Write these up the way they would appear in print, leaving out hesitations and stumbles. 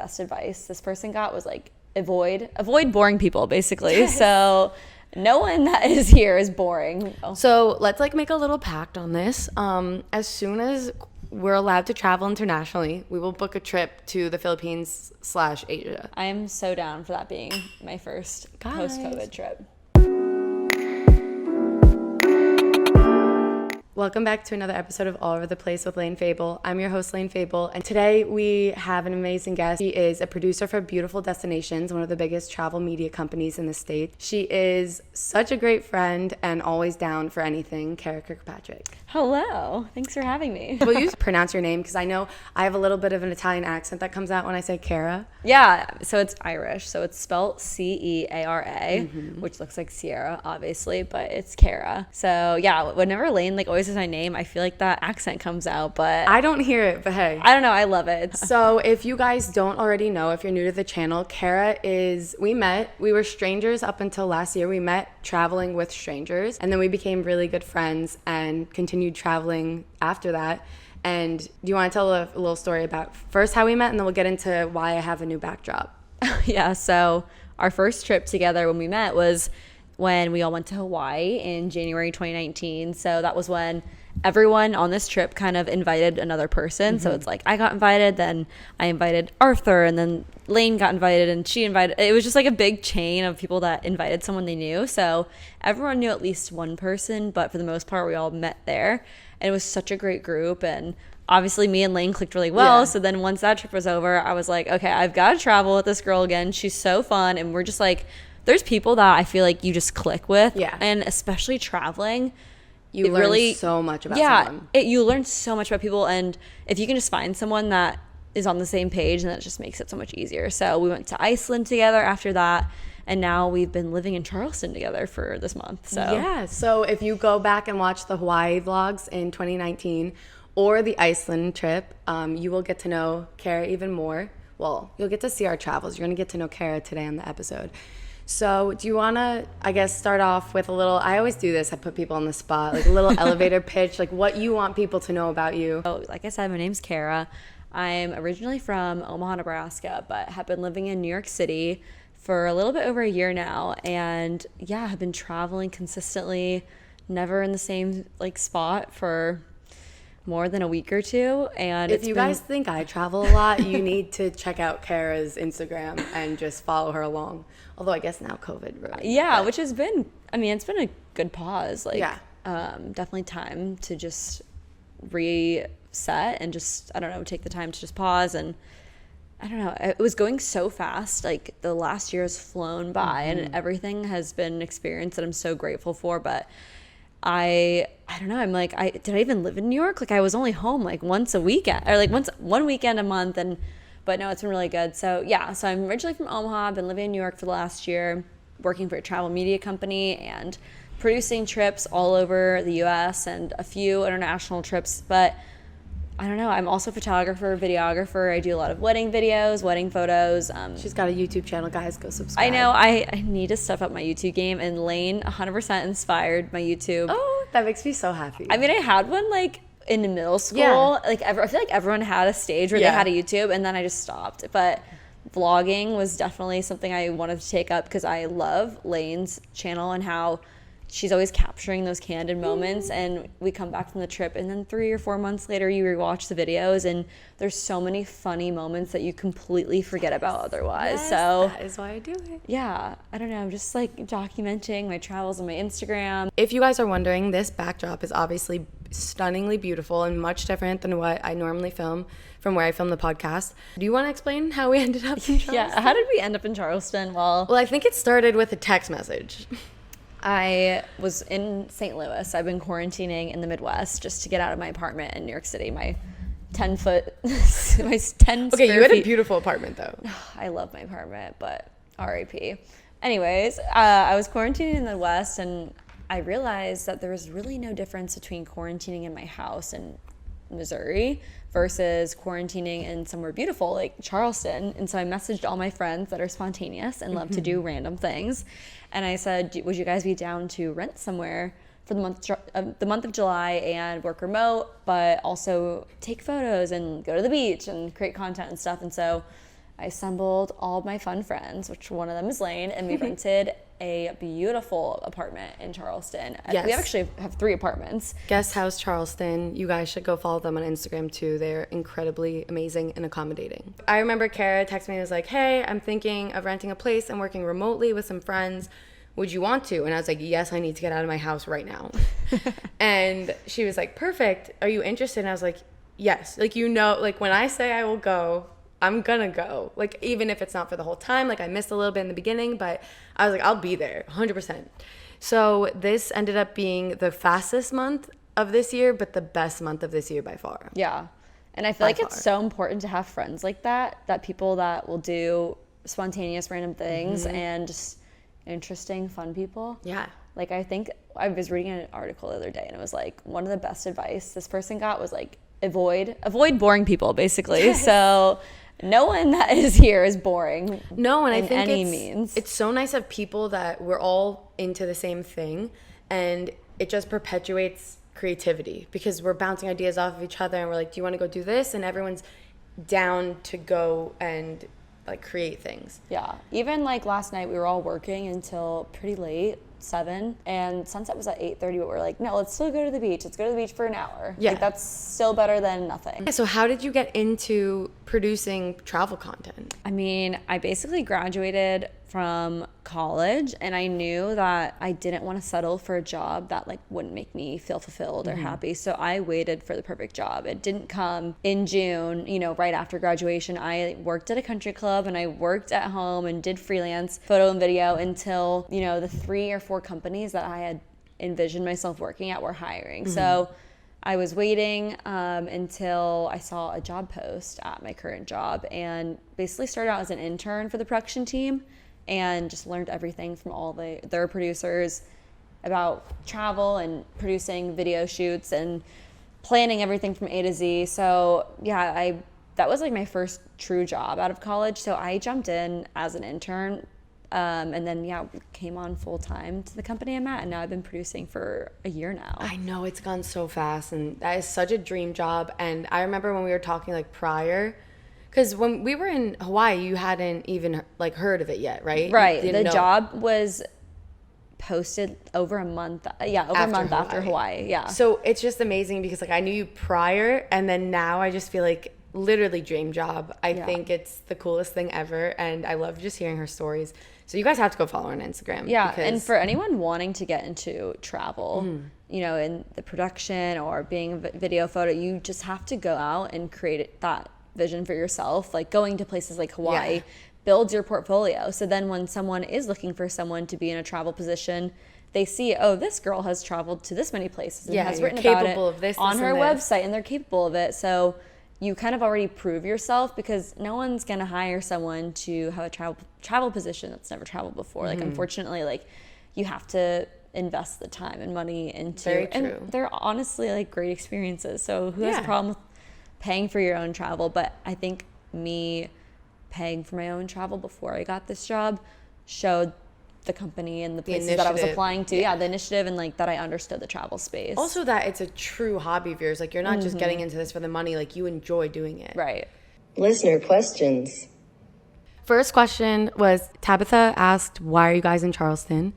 best advice this person got was like, avoid boring people, basically. Yes. So no one that is here is boring. So let's like make a little pact on this. As soon as we're allowed to travel internationally, we will book a trip to the Philippines/Asia. I am so down for that being my first post-COVID trip. Welcome back to another episode of All Over the Place with Layne Fable. I'm your host, Layne Fable, and today we have an amazing guest. She is a producer for Beautiful Destinations, one of the biggest travel media companies in the state. She is such a great friend and always down for anything. Ceara Kirkpatrick. Hello. Thanks for having me. Will you pronounce your name? Because I know I have a little bit of an Italian accent that comes out when I say Ceara. Yeah, so it's Irish. So it's spelled C-E-A-R-A, which looks like Sierra, obviously, but it's Ceara. So yeah, whenever Layne like always says my name, I feel like that accent comes out, but I don't hear it, but hey. I don't know, I love it. So if you guys don't already know, if you're new to the channel, Ceara we were strangers up until last year. We met traveling with strangers, and then we became really good friends and continued traveling after that. And do you want to tell a little story about first how we met, and then we'll get into why I have a new backdrop? Yeah, so our first trip together when we met was when we all went to Hawaii in January 2019. So that was when everyone on this trip kind of invited another person. So it's like I got invited, then I invited Arthur, and then Layne got invited, and she invited. It was just like a big chain of people that invited someone they knew. So everyone knew at least one person, but for the most part, we all met there. And it was such a great group, and obviously me and Layne clicked really well. Yeah. So then once that trip was over, I was like, okay, I've got to travel with this girl again. She's so fun, and we're just like, there's people that I feel like you just click with. Yeah. And especially traveling, you learn so much about someone. You learn so much about people, and if you can just find someone that is on the same page, then it just makes it so much easier. So we went to Iceland together after that, and now we've been living in Charleston together for this month. So yeah, so if you go back and watch the Hawaii vlogs in 2019 or the Iceland trip, you will get to know Ceara even more. Well, you'll get to see our travels. You're going to get to know Ceara today on the episode. So do you want to, I guess, start off with a little, I always do this, I put people on the spot, like a little elevator pitch, like what you want people to know about you. So, like I said, my name's Ceara. I'm originally from Omaha, Nebraska, but have been living in New York City for a little bit over a year now. And yeah, have been traveling consistently, never in the same like spot for more than a week or two. And if you guys think I travel a lot, you need to check out Ceara's Instagram and just follow her along. Although I guess now COVID ruined it, which has been, I mean, it's been a good pause. Like, definitely time to just reset and just, I don't know, take the time to just pause. And I don't know, it was going so fast. Like the last year has flown by, and everything has been an experience that I'm so grateful for. But I don't know, I'm like, did I even live in New York? Like I was only home like once a weekend, or like one weekend a month. But no, it's been really good. So yeah, so I'm originally from Omaha. I've been living in New York for the last year, working for a travel media company and producing trips all over the US and a few international trips. But I don't know, I'm also a photographer, videographer. I do a lot of wedding videos, wedding photos. She's got a YouTube channel, guys, go subscribe. I know, I need to step up my YouTube game, and Layne 100% inspired my YouTube. Oh, that makes me so happy. I mean, I had one like in middle school. Yeah. Like I feel like everyone had a stage where they had a YouTube, and then I just stopped. But vlogging was definitely something I wanted to take up because I love Layne's channel and how she's always capturing those candid moments. And we come back from the trip, and then 3 or 4 months later you rewatch the videos, and there's so many funny moments that you completely forget about otherwise. So that is why I do it. Yeah, I don't know, I'm just like documenting my travels on my Instagram. If you guys are wondering, this backdrop is obviously stunningly beautiful and much different than what I normally film from where I film the podcast. Do you want to explain how we ended up in Charleston? Yeah, how did we end up in Charleston? Well, I think it started with a text message. I was in St. Louis. I've been quarantining in the Midwest just to get out of my apartment in New York City. My 10-foot, my 10 Okay, you had a beautiful apartment though. I love my apartment, but RIP. Anyways, I was quarantining in the Midwest, and I realized that there was really no difference between quarantining in my house in Missouri versus quarantining in somewhere beautiful like Charleston. And so I messaged all my friends that are spontaneous and love to do random things, and I said, would you guys be down to rent somewhere for the month of July and work remote, but also take photos and go to the beach and create content and stuff? And so I assembled all of my fun friends, which one of them is Layne, and we rented a beautiful apartment in Charleston. Yes. We actually have 3 apartments. Guest House Charleston. You guys should go follow them on Instagram too. They're incredibly amazing and accommodating. I remember Ceara texted me and was like, hey, I'm thinking of renting a place and working remotely with some friends. Would you want to? And I was like, yes, I need to get out of my house right now. And she was like, perfect. Are you interested? And I was like, yes. Like, you know, like when I say I will go, I'm gonna go. Like, even if it's not for the whole time, like I missed a little bit in the beginning, but I was like, I'll be there 100%. So this ended up being the fastest month of this year, but the best month of this year by far. Yeah. And I feel like it's so important to have friends like that people that will do spontaneous random things and just interesting, fun people. Yeah. Like, I think I was reading an article the other day, and it was like, one of the best advice this person got was like, avoid boring people, basically. Yes. So no one that is here is boring. No, and I think it's so nice of people that we're all into the same thing, and it just perpetuates creativity because we're bouncing ideas off of each other, and we're like, do you want to go do this? And everyone's down to go and like create things. Yeah. Even like last night, we were all working until pretty late, 7, and sunset was at 8:30, but we're like, no, let's still go to the beach. Let's go to the beach for an hour. Yeah. Like, that's still better than nothing. Yeah, so how did you get into producing travel content? I mean, I basically graduated from college, and I knew that I didn't want to settle for a job that like wouldn't make me feel fulfilled or happy. So I waited for the perfect job. It didn't come in June, you know, right after graduation. I worked at a country club, and I worked at home and did freelance photo and video until, you know, the 3 or 4 companies that I had envisioned myself working at were hiring. So I was waiting until I saw a job post at my current job, and basically started out as an intern for the production team and just learned everything from all their producers about travel and producing video shoots and planning everything from A to Z. So yeah, that was like my first true job out of college. So I jumped in as an intern, and then came on full time to the company I'm at, and now I've been producing for a year now. I know, it's gone so fast, and that is such a dream job. And I remember when we were talking like prior, because when we were in Hawaii, you hadn't even like heard of it yet, right? Right. The job was posted over a month. Yeah, over a month after Hawaii. Yeah. So it's just amazing because like I knew you prior, and then now I just feel like literally dream job. I think it's the coolest thing ever, and I love just hearing her stories. So you guys have to go follow her on Instagram. Yeah, and for anyone wanting to get into travel, you know, in the production or being a video photo, you just have to go out and create that vision for yourself. Like going to places like Hawaii builds your portfolio. So then when someone is looking for someone to be in a travel position, they see, oh, this girl has traveled to this many places and has written about it on her website, and they're capable of it. So you kind of already prove yourself, because no one's going to hire someone to have a travel position that's never traveled before. Like, unfortunately, like, you have to invest the time and money into. Very true. And they're honestly like great experiences. So who has a problem with paying for your own travel? But I think me paying for my own travel before I got this job showed the company and the places that I was applying to. Yeah, the initiative, and like that I understood the travel space. Also that it's a true hobby of yours. Like you're not just getting into this for the money, like you enjoy doing it. Right. Listener questions. First question was, Tabitha asked, why are you guys in Charleston?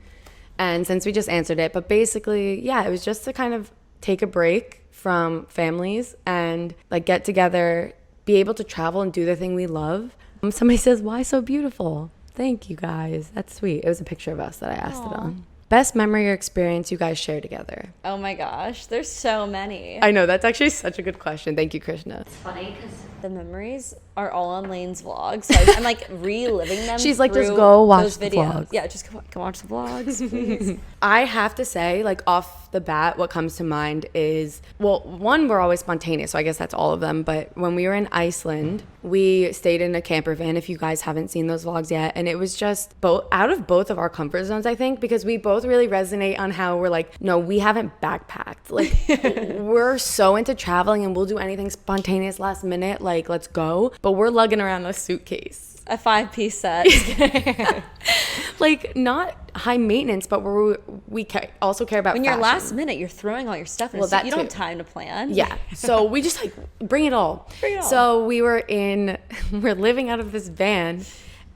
And since we just answered it, but basically, yeah, it was just to kind of take a break from families and like get together, be able to travel and do the thing we love. Somebody says, why so beautiful? Thank you guys. That's sweet. It was a picture of us that I asked it on. Best memory or experience you guys share together? Oh my gosh, there's so many. I know, that's actually such a good question. Thank you, Krishna. It's funny because the memories are all on Layne's vlogs. So I'm like reliving them. She's like, just go watch the videos. Vlogs. Yeah, just come watch the vlogs, please. I have to say, like off the bat, what comes to mind is, well, one, we're always spontaneous, so I guess that's all of them. But when we were in Iceland, we stayed in a camper van, if you guys haven't seen those vlogs yet. And it was just out of both of our comfort zones, I think, because we both really resonate on how we're like, no, we haven't backpacked. Like, we're so into traveling and we'll do anything spontaneous last minute, like, let's go. But we're lugging around a suitcase. A 5-piece set. Like, not high maintenance, but we also care about when fashion. you're last minute, you're throwing all your stuff in. You don't have time to plan. Yeah. So we just like bring it all. So we're living out of this van,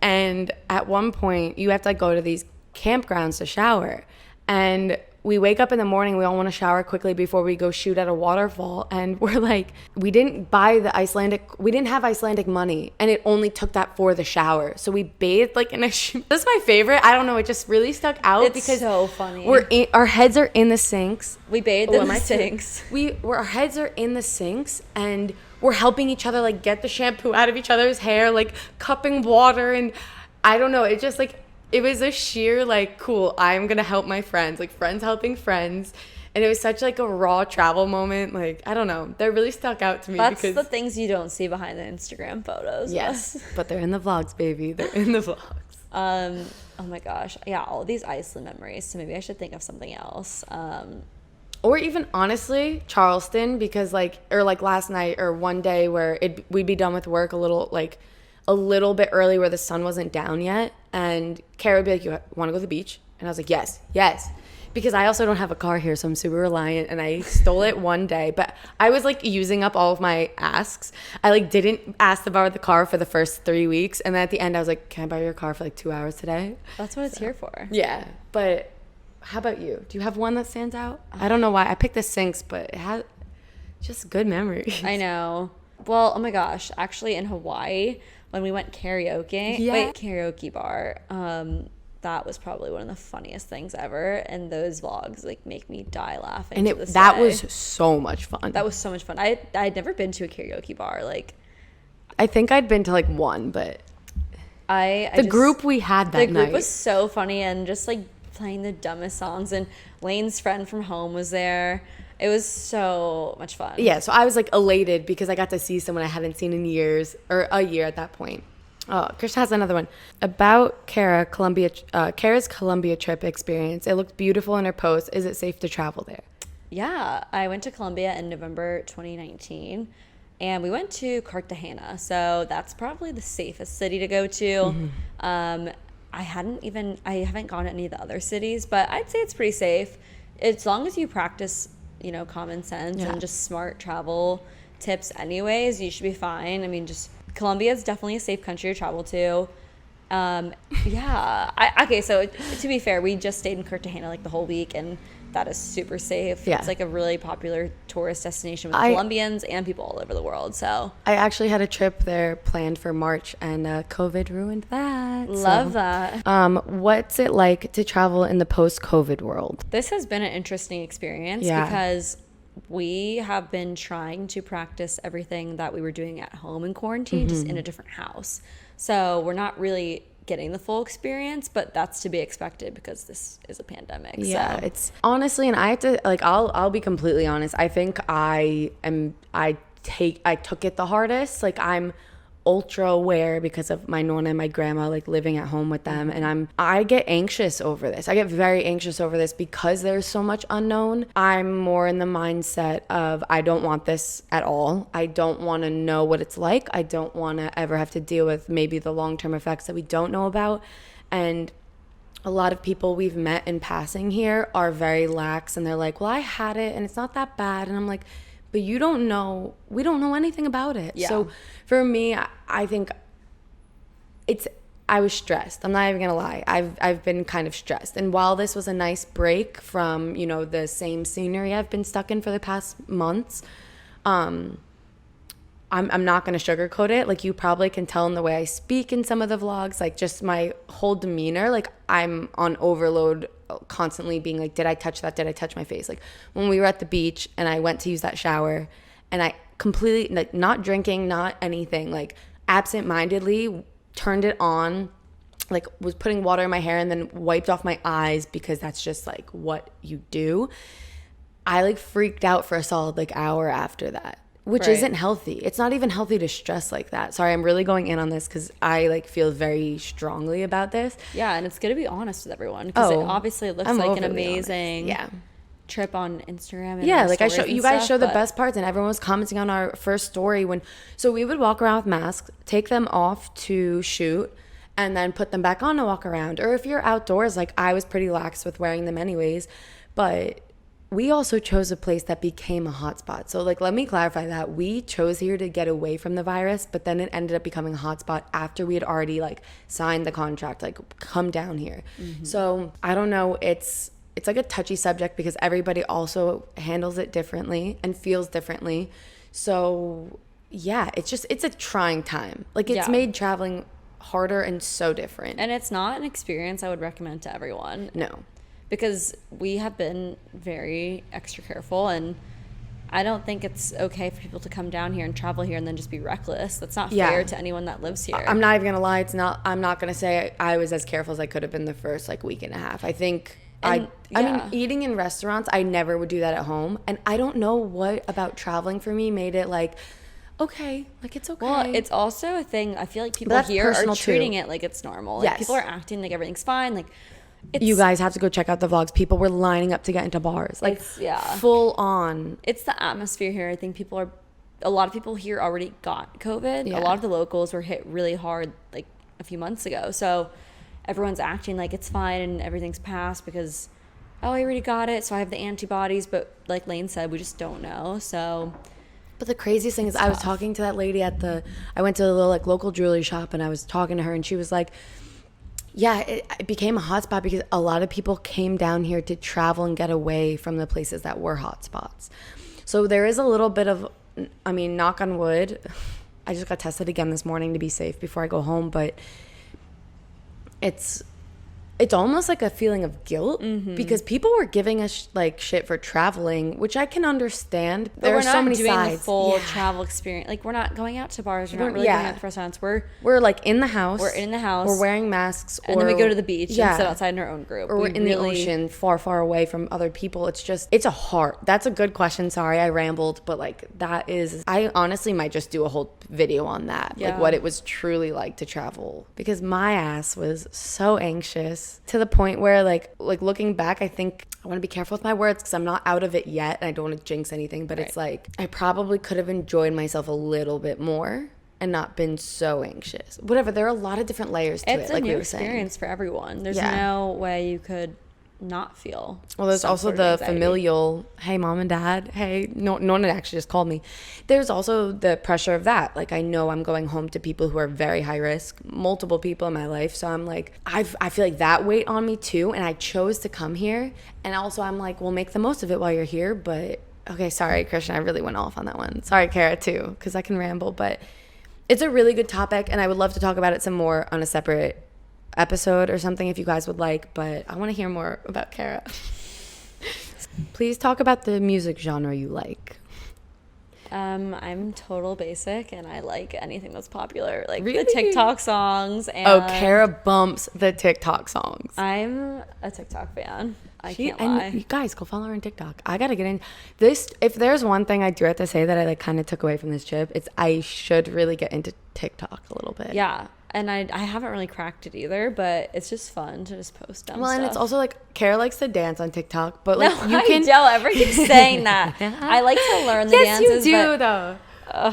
and at one point you have to like go to these campgrounds to shower, and we wake up in the morning, we all want to shower quickly before we go shoot at a waterfall, and we're like, we didn't have Icelandic money, and it only took that for the shower. So we bathed like in a this is my favorite. I don't know, it just really stuck out because so funny. Our heads are in the sinks. We bathed in the sinks. Our heads are in the sinks, and we're helping each other like get the shampoo out of each other's hair, like cupping water, and I don't know, it just like, it was a sheer, like, cool, I'm going to help my friends, like, friends helping friends. And it was such, like, a raw travel moment. Like, I don't know. That really stuck out to me. That's the things you don't see behind the Instagram photos. Yes. But they're in the vlogs, baby. They're in the vlogs. Oh, my gosh. Yeah, all these Iceland memories. So maybe I should think of something else. Or even, honestly, Charleston. Because, like, or, like, last night or one day where we'd be done with work a little bit early where the sun wasn't down yet, and Ceara would be like, you want to go to the beach? And I was like, yes, because I also don't have a car here, so I'm super reliant, and I stole it one day, but I was like using up all of my asks. I like didn't ask to borrow the car for the first 3 weeks, and then at the end I was like, can I borrow your car for like 2 hours today? That's what it's here for. Yeah, but how about you? Do you have one that stands out? I don't know why I picked the sinks, but it had just good memories. I know. Well, oh my gosh, actually in Hawaii, when we went karaoke, karaoke bar, that was probably one of the funniest things ever, and those vlogs like make me die laughing. And that was so much fun. That was so much fun. I'd never been to a karaoke bar. Like, I think I'd been to like one, but the group we had that night. The group was so funny, and just like playing the dumbest songs, and Layne's friend from home was there. It was so much fun. Yeah, so I was like elated because I got to see someone I hadn't seen in years, or a year at that point. Oh, Krishna has another one. About Ceara's Colombia trip experience. It looked beautiful in her post. Is it safe to travel there? Yeah, I went to Colombia in November 2019, and we went to Cartagena. So that's probably the safest city to go to. Mm-hmm. I haven't gone to any of the other cities, but I'd say it's pretty safe. As long as you practice common sense and just smart travel tips anyways, you should be fine. I mean, just Colombia is definitely a safe country to travel to. So to be fair, we just stayed in Cartagena like the whole week, and that is super safe. It's like a really popular tourist destination with Colombians and people all over the world. So I actually had a trip there planned for March, and COVID ruined that. Love that. What's it like to travel in the post-COVID world? This has been an interesting experience because we have been trying to practice everything that we were doing at home in quarantine, just in a different house. So we're not really getting the full experience, but that's to be expected because this is a pandemic. Yeah, so it's honestly, and I have to like, I'll be completely honest. I think I took it the hardest. Like, I'm ultra aware because of my nonna and my grandma, like living at home with them, and I get anxious over this. I get very anxious over this because there's so much unknown. I'm more in the mindset of I don't want this at all. I don't want to know what it's like. I don't want to ever have to deal with maybe the long-term effects that we don't know about. And a lot of people we've met in passing here are very lax, and they're like, well, I had it and it's not that bad. And I'm like, but we don't know anything about it. Yeah. So for me, I think I was stressed. I'm not even gonna lie. I've been kind of stressed. And while this was a nice break from, the same scenery I've been stuck in for the past months, I'm not gonna sugarcoat it. Like, you probably can tell in the way I speak in some of the vlogs, like just my whole demeanor, like I'm on overload, constantly being like, did I touch that? Did I touch my face? Like, when we were at the beach and I went to use that shower, and I completely, like, not drinking, not anything, like absent-mindedly turned it on, like was putting water in my hair and then wiped off my eyes because that's just like what you do. I like freaked out for a solid like hour after that, which isn't healthy. It's not even healthy to stress like that. Sorry, I'm really going in on this because I like feel very strongly about this. Yeah, and it's good to be honest with everyone because it obviously looks like an amazing trip on Instagram. And like you guys show the best parts, and everyone was commenting on our first story so we would walk around with masks, take them off to shoot, and then put them back on to walk around. Or if you're outdoors, like I was pretty lax with wearing them anyways, but we also chose a place that became a hotspot. So like, let me clarify that. We chose here to get away from the virus, but then it ended up becoming a hotspot after we had already like signed the contract, like come down here. So I don't know. It's like a touchy subject because everybody also handles it differently and feels differently. So yeah, it's a trying time. Like it's made traveling harder and so different. And it's not an experience I would recommend to everyone. No. Because we have been very extra careful, and I don't think it's okay for people to come down here and travel here and then just be reckless. That's not fair to anyone that lives here. I'm not even gonna lie. I'm not gonna say I was as careful as I could have been the first like week and a half. I think I mean, eating in restaurants, I never would do that at home. And I don't know what about traveling for me made it like, okay, like it's okay. Well, it's also a thing. I feel like people here are treating it like it's normal. Like people are acting like everything's fine. Like, you guys have to go check out the vlogs. People were lining up to get into bars, like full on. It's the atmosphere here. I think a lot of people here already got COVID. A lot of the locals were hit really hard like a few months ago. So everyone's acting like it's fine and everything's passed because, oh, I already got it, so I have the antibodies. But like Layne said, we just don't know. So. But the craziest thing is I was talking to that lady I went to a little like local jewelry shop and I was talking to her and she was like, yeah, it became a hotspot because a lot of people came down here to travel and get away from the places that were hotspots. So there is a little bit of, I mean, knock on wood. I just got tested again this morning to be safe before I go home, but it's almost like a feeling of guilt because people were giving us like shit for traveling, which I can understand. But there are so many sides. We're not doing the full travel experience. Like we're not going out to bars. We're not really going out to restaurants. We're like in the house. We're in the house. We're wearing masks. And then we go to the beach and sit outside in our own group. Or we're in the ocean, far, far away from other people. It's that's a good question. Sorry, I rambled. But like I honestly might just do a whole video on that. Like what it was truly like to travel. Because my ass was so anxious to the point where like looking back, I think I want to be careful with my words because I'm not out of it yet and I don't want to jinx anything, but it's like I probably could have enjoyed myself a little bit more and not been so anxious. Whatever, there are a lot of different layers to it, like we were saying. It's a new experience for everyone. There's no way you could not feel. Well, there's also the familial, hey mom and dad, hey, no one actually just called me. There's also the pressure of that. Like I know I'm going home to people who are very high risk, multiple people in my life. So I'm like, I feel like that weight on me too. And I chose to come here. And also I'm like, well, make the most of it while you're here. But okay, sorry, Christian, I really went off on that one. Sorry, Ceara too, because I can ramble. But it's a really good topic. And I would love to talk about it some more on a separate episode or something if you guys would like, but I want to hear more about Ceara. Please talk about the music genre you like. I'm total basic and I like anything that's popular, like really? The TikTok songs. And Ceara bumps the TikTok songs. I'm a TikTok fan. I can't lie. You guys go follow her on TikTok. I gotta get in this. If there's one thing I do have to say that I like kind of took away from this trip, it's I should really get into TikTok a little bit. Yeah. And I haven't really cracked it either, but it's just fun to just post dumb stuff. And it's also like Ceara likes to dance on TikTok, but like I don't. Everyone keeps saying that. I like to learn the dances. Yes, you do though.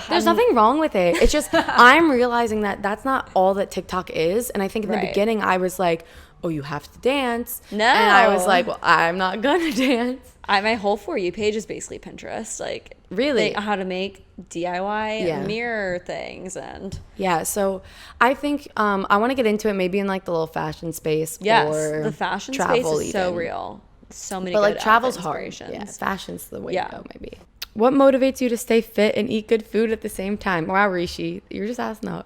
There's nothing wrong with it. It's just I'm realizing that that's not all that TikTok is. And I think in the beginning I was like, oh, you have to dance. No. And I was like, well, I'm not gonna dance. My whole For You page is basically Pinterest. Like really how to make DIY mirror things and so I think I want to get into it maybe in like the little fashion space. Or the fashion space is so real. So many, but like travel's hard. Yeah, fashion's the way to go. Maybe. What motivates you to stay fit and eat good food at the same time? Wow, Rishi, you're just asking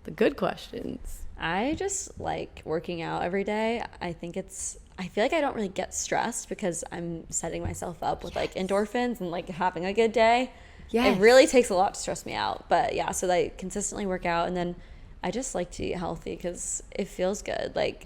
the good questions. I just like working out every day. I feel like I don't really get stressed because I'm setting myself up with like endorphins and like having a good day. Yeah, it really takes a lot to stress me out. But yeah, so I consistently work out, and then I just like to eat healthy because it feels good. Like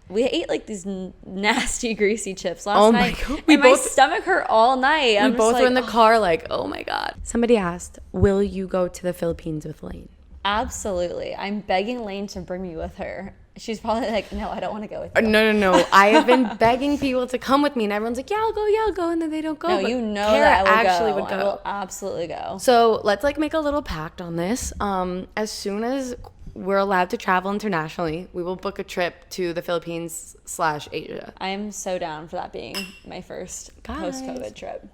we ate like these nasty greasy chips last night. God. My stomach hurt all night. We both were in the car like, oh my God. Somebody asked, will you go to the Philippines with Layne? Absolutely. I'm begging Layne to bring me with her. She's probably like, no, I don't want to go with you. No. I have been begging people to come with me, and everyone's like, yeah, I'll go, and then they don't go. No, you know Ceara that I would go. I will absolutely go. So let's like make a little pact on this. As soon as we're allowed to travel internationally, we will book a trip to the Philippines/Asia. I am so down for that being my first post-COVID trip.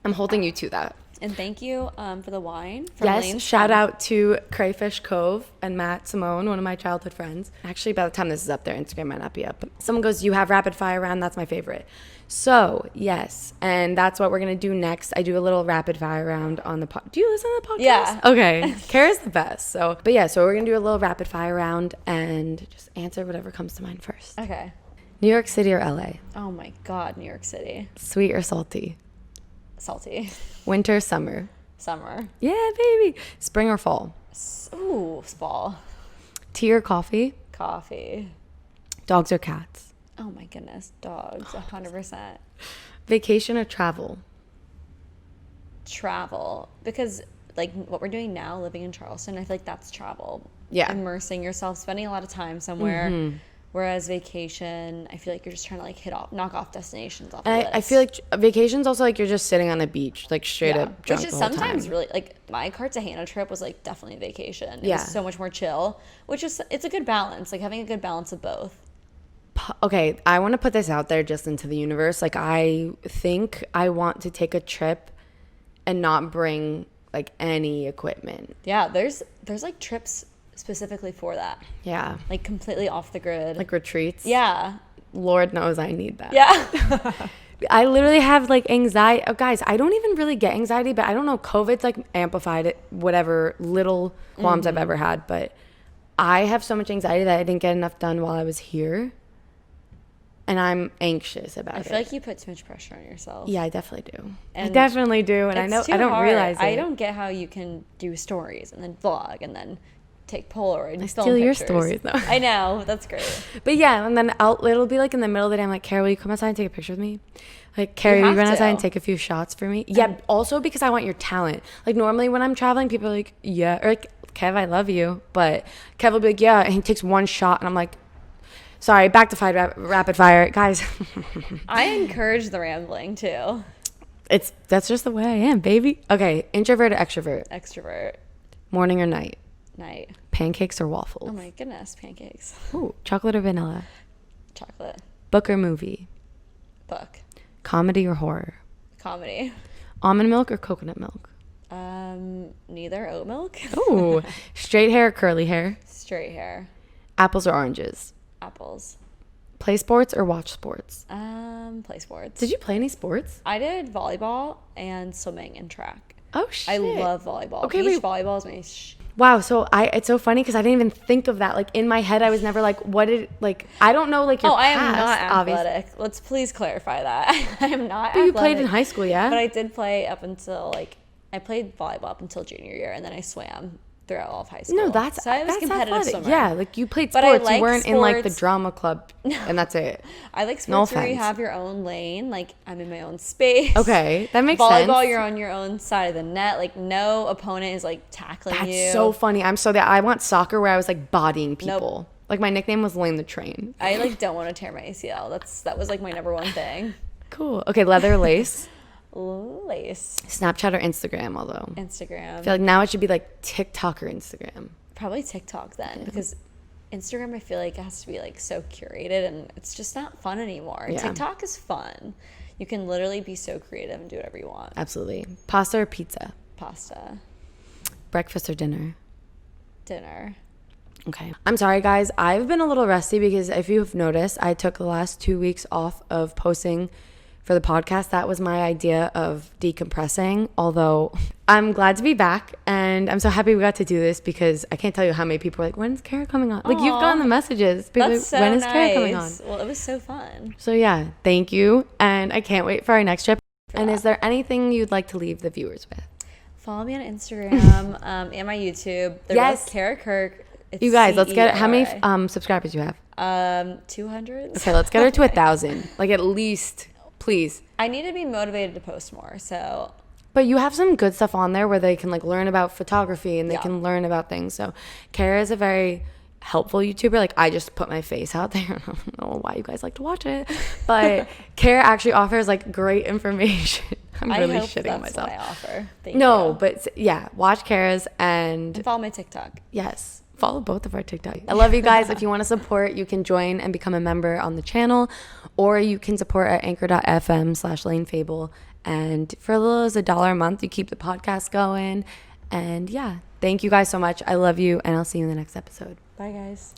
I'm holding you to that. And thank you for the wine. From Yes, Layne. shout out to Crayfish Cove and Matt Simone, one of my childhood friends. Actually, by the time this is up, their Instagram might not be up. Someone goes, you have rapid fire round? That's my favorite. So, yes, and that's what we're going to do next. I do a little rapid fire round on the pod. Do you listen to the podcast? Yeah. Okay. Kara's the best. So we're going to do a little rapid fire round and just answer whatever comes to mind first. Okay. New York City or LA? Oh my God, New York City. Sweet or salty? Salty. Winter, summer? Summer. Yeah, baby. Spring or fall? Ooh, fall. Tea or coffee? Coffee. Dogs or cats? Oh my goodness, dogs, 100%. Vacation or travel? Travel, because like what we're doing now, living in Charleston, I feel like that's travel. Yeah. Immersing yourself, spending a lot of time somewhere. Whereas vacation, I feel like you're just trying to like knock off destinations off the list. I feel like vacation's also like you're just sitting on a beach, like straight up drunk which is the whole sometimes time. really like my Cartagena trip was like definitely a vacation. It Yeah. was so much more chill, which is it's a good balance, like having a good balance of both. Okay, I want to put this out there just into the universe. Like, I think I want to take a trip and not bring like any equipment. Yeah, there's like trips specifically for that. Yeah. Like completely off the grid. Like retreats. Yeah. Lord knows I need that. Yeah. I literally have like anxiety. Oh, guys, I don't even really get anxiety, but I don't know. COVID's like amplified it, whatever little qualms I've ever had. But I have so much anxiety that I didn't get enough done while I was here. And I'm anxious about it. I feel like you put too much pressure on yourself. Yeah, I definitely do. And I definitely do. And I know I don't realize it. I don't get how you can do stories and then vlog and then take Polaroid and film steal your pictures. stories, though. I know. That's great. But yeah, and then it'll be like in the middle of the day. I'm like, Kara, will you come outside and take a picture with me? Like, Kara, will you run outside and take a few shots for me? Yeah, also because I want your talent. Like, normally when I'm traveling, people are like, yeah. Or like, Kev, I love you. But Kev will be like, yeah. And he takes one shot. And I'm like, sorry, back to rapid fire. Guys. I encourage the rambling too. That's just the way I am, baby. Okay, introvert or extrovert? Extrovert. Morning or night? Night. Pancakes or waffles? Oh my goodness, pancakes. Ooh, chocolate or vanilla? Chocolate. Book or movie? Book. Comedy or horror? Comedy. Almond milk or coconut milk? Neither. Oat milk. Ooh, straight hair or curly hair? Straight hair. Apples or oranges? Apples. Play sports or watch sports? Play sports. Did you play any sports? I did volleyball and swimming and track. Oh shit! I love volleyball. Okay, Beach volleyball is my wow. So it's so funny because I didn't even think of that. Like in my head, I was never like, what did like I don't know like your I am past, not obviously. athletic. Let's please clarify that. I am not. But athletic, you played in high school, yeah? But I did play up until like I played volleyball up until junior year, and then I swam throughout all of high school. No, that's so I was that's competitive athletic. swimmer. Yeah, like you played But I sports. You like weren't in like the sports. drama club, and that's it. I like No sports where you offense. have your own lane. Like I'm in my own space. Okay, that makes Volleyball, sense. you're on your own side of the net. Like no opponent is like tackling you. That's so funny. I want soccer where I was like bodying people. Like my nickname was Layne the Train. I like don't want to tear my ACL. That was like my number one thing. Cool. Okay, leather or lace? Lace. Snapchat or Instagram, although. Instagram. I feel like now it should be like TikTok or Instagram. Probably TikTok then, because Instagram I feel like it has to be like so curated and it's just not fun anymore. Yeah. TikTok is fun. You can literally be so creative and do whatever you want. Absolutely. Pasta or pizza? Pasta. Breakfast or dinner? Dinner. Okay. I'm sorry, guys. I've been a little rusty because if you've noticed, I took the last 2 weeks off of posting for the podcast. That was my idea of decompressing, although I'm glad to be back and I'm so happy we got to do this because I can't tell you how many people are like, when's Ceara coming on? Like you've gotten the messages. People That's so when is nice. Ceara coming on? Well, it was so fun. So yeah, thank you. And I can't wait for our next trip. And is there anything you'd like to leave the viewers with? Follow me on Instagram and my YouTube. They're Yes. both Ceara Kirk. It's You guys, let's get it. How many CEARA. subscribers you have? 200. Okay, let's get her to 1,000. Like at least, please. I need to be motivated to post more. So But you have some good stuff on there where they can like learn about photography and they Yeah. can learn about things. So Ceara is a very helpful YouTuber. Like I just put my face out there. I don't know why you guys like to watch it. But Ceara actually offers like great information. I'm really I hope shitting that's myself. what I offer. Thank No, you. but yeah, watch Ceara's and follow my TikTok. yes, follow both of our TikTok. I love you guys. If you want to support, you can join and become a member on the channel, or you can support at anchor.fm/Layne Fable. And for as little as $1 a month, you keep the podcast going. And yeah, thank you guys so much. I love you, and I'll see you in the next episode. Bye, guys.